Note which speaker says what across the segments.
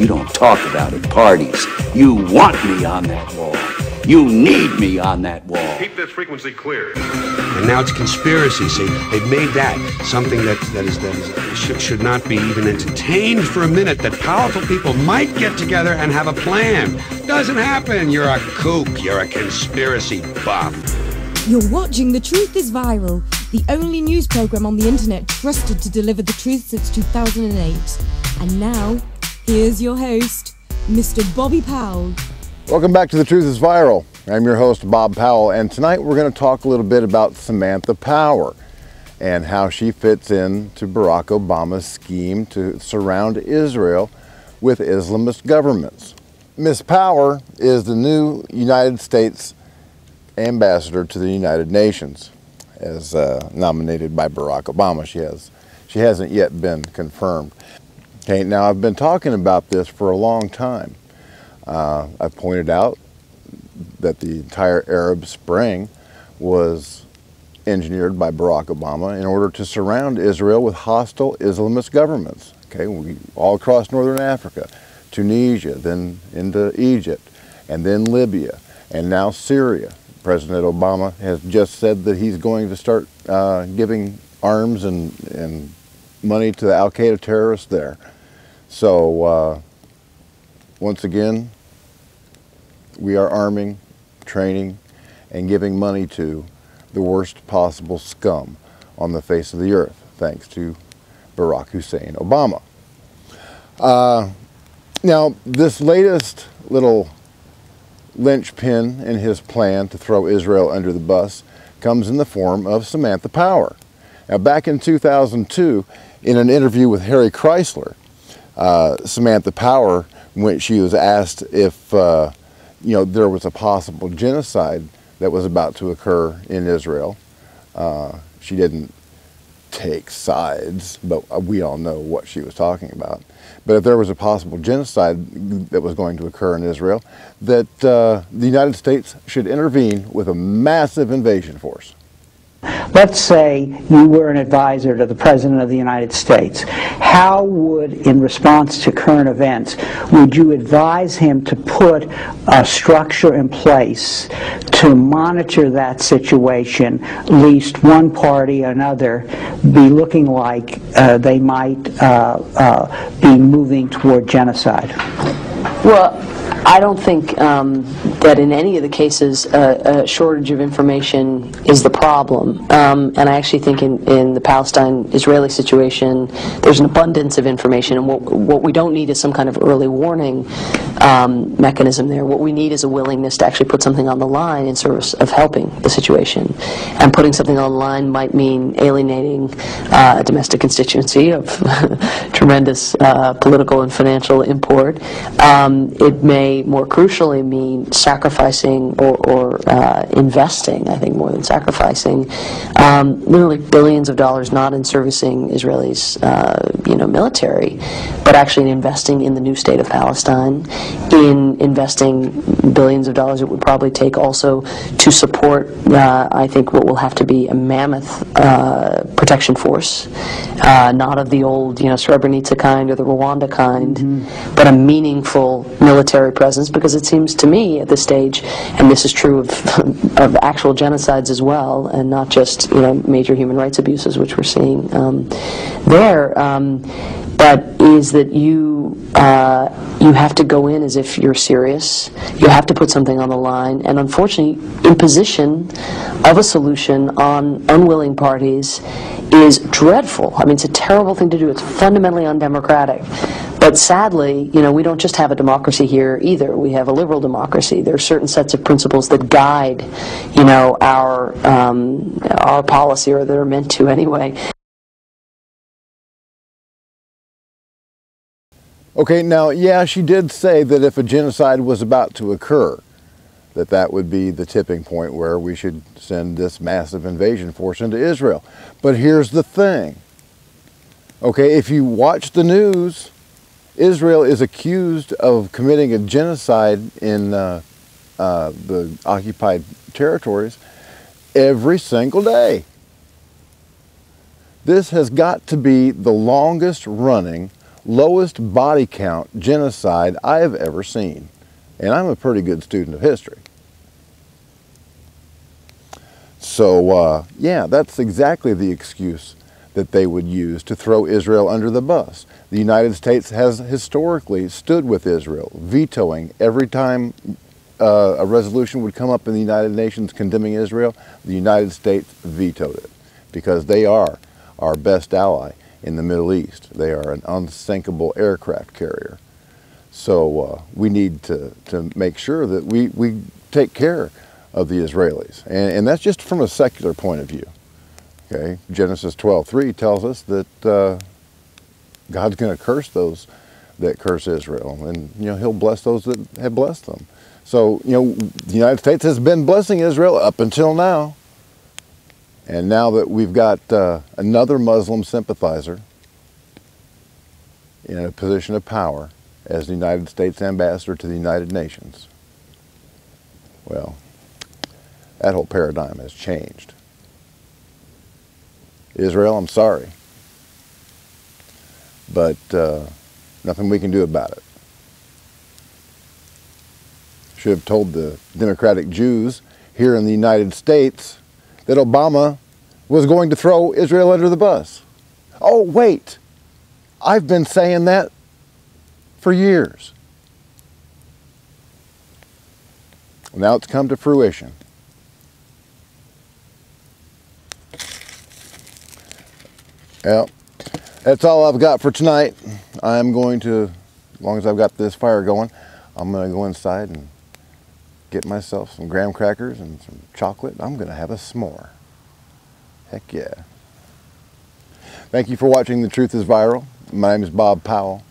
Speaker 1: you don't talk about at parties. You want me on that wall. You need me on that wall.
Speaker 2: Keep this frequency clear.
Speaker 3: And now it's conspiracy. See, they've made that something that should not be even entertained for a minute, that powerful people might get together and have a plan. Doesn't happen. You're a kook. You're a conspiracy buff.
Speaker 4: You're watching The Truth is Viral, the only news program on the internet trusted to deliver the truth since 2008. And now, here's your host, Mr. Bobby Powell.
Speaker 5: Welcome back to The Truth is Viral. I'm your host, Bob Powell, and tonight we're going to talk a little bit about Samantha Power and how she fits into Barack Obama's scheme to surround Israel with Islamist governments. Ms. Power is the new United States ambassador to the United Nations, as nominated by Barack Obama. She hasn't yet been confirmed. Okay, now I've been talking about this for a long time. I've pointed out that the entire Arab Spring was engineered by Barack Obama in order to surround Israel with hostile Islamist governments. Okay, all across northern Africa, Tunisia, then into Egypt, and then Libya, and now Syria. President Obama has just said that he's going to start giving arms and money to the al-Qaeda terrorists there. So once again, we are arming, training, and giving money to the worst possible scum on the face of the earth, thanks to Barack Hussein Obama. Now, this latest little linchpin in his plan to throw Israel under the bus comes in the form of Samantha Power. Now, back in 2002, in an interview with Harry Chrysler, Samantha Power, when she was asked if there was a possible genocide that was about to occur in Israel, she didn't take sides, but we all know what she was talking about. But if there was a possible genocide that was going to occur in Israel, that the United States should intervene with a massive invasion force.
Speaker 6: Let's say you were an advisor to the President of the United States. How would, in response to current events, would you advise him to put a structure in place to monitor that situation, lest one party or another be looking like they might be moving toward genocide?
Speaker 7: Well, I don't think that in any of the cases a shortage of information is the problem. And I actually think in the Palestine-Israeli situation, there's an abundance of information, and what we don't need is some kind of early warning mechanism there. What we need is a willingness to actually put something on the line in service of helping the situation. And putting something on the line might mean alienating a domestic constituency of tremendous political and financial import. It may more crucially mean sacrificing or investing, I think more than sacrificing, literally billions of dollars not in servicing Israelis military, but actually in investing in the new state of Palestine, in investing billions of dollars it would probably take also to support I think what will have to be a mammoth protection force, not of the old Srebrenica kind or the Rwanda kind, but a meaningful military presence, because it seems to me at this stage, and this is true of actual genocides as well, and not just major human rights abuses, which we're seeing there, but is that you have to go in as if you're serious. You have to put something on the line, and unfortunately, imposition of a solution on unwilling parties is dreadful. I mean, it's a terrible thing to do. It's fundamentally undemocratic. But sadly, we don't just have a democracy here either. We have a liberal democracy. There are certain sets of principles that guide, our policy, or that are meant to anyway.
Speaker 5: Okay, now, yeah, she did say that if a genocide was about to occur, that would be the tipping point where we should send this massive invasion force into Israel. But here's the thing. Okay, if you watch the news, Israel is accused of committing a genocide in the occupied territories every single day. This has got to be the longest running lowest body count genocide I have ever seen. And I'm a pretty good student of history. So, yeah, that's exactly the excuse that they would use to throw Israel under the bus. The United States has historically stood with Israel, vetoing every time a resolution would come up in the United Nations condemning Israel. The United States vetoed it because they are our best ally in the Middle East. They are an unsinkable aircraft carrier. So we need to make sure that we take care of the Israelis. And that's just from a secular point of view. Okay? Genesis 12:3 tells us that God's going to curse those that curse Israel, and He'll bless those that have blessed them. So the United States has been blessing Israel up until now, and now that we've got another Muslim sympathizer in a position of power as the United States ambassador to the United Nations, well, that whole paradigm has changed. Israel, I'm sorry, but nothing we can do about it. Should have told the Democratic Jews here in the United States that Obama was going to throw Israel under the bus. Oh, wait, I've been saying that for years. Now it's come to fruition. Well, that's all I've got for tonight. I'm going to, as long as I've got this fire going, I'm going to go inside and get myself some graham crackers and some chocolate. I'm going to have a s'more. Heck yeah. Thank you for watching The Truth is Viral. My name is Bob Powell.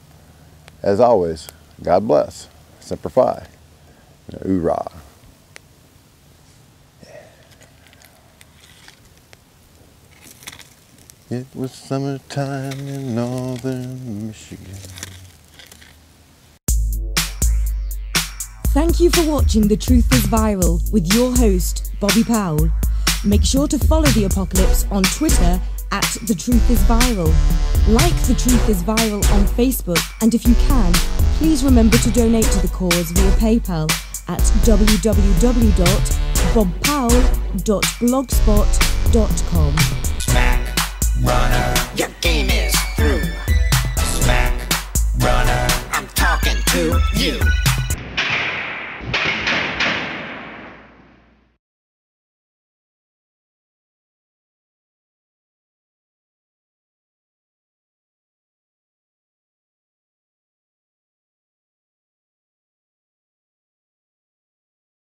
Speaker 5: As always, God bless. Semper Fi. Hoorah. It was summertime in northern Michigan.
Speaker 4: Thank you for watching The Truth is Viral with your host, Bobby Powell. Make sure to follow The Apocalypse on Twitter at The Truth is Viral. Like The Truth is Viral on Facebook, and if you can, please remember to donate to the cause via PayPal at www.bobpowell.blogspot.com.
Speaker 2: Runner.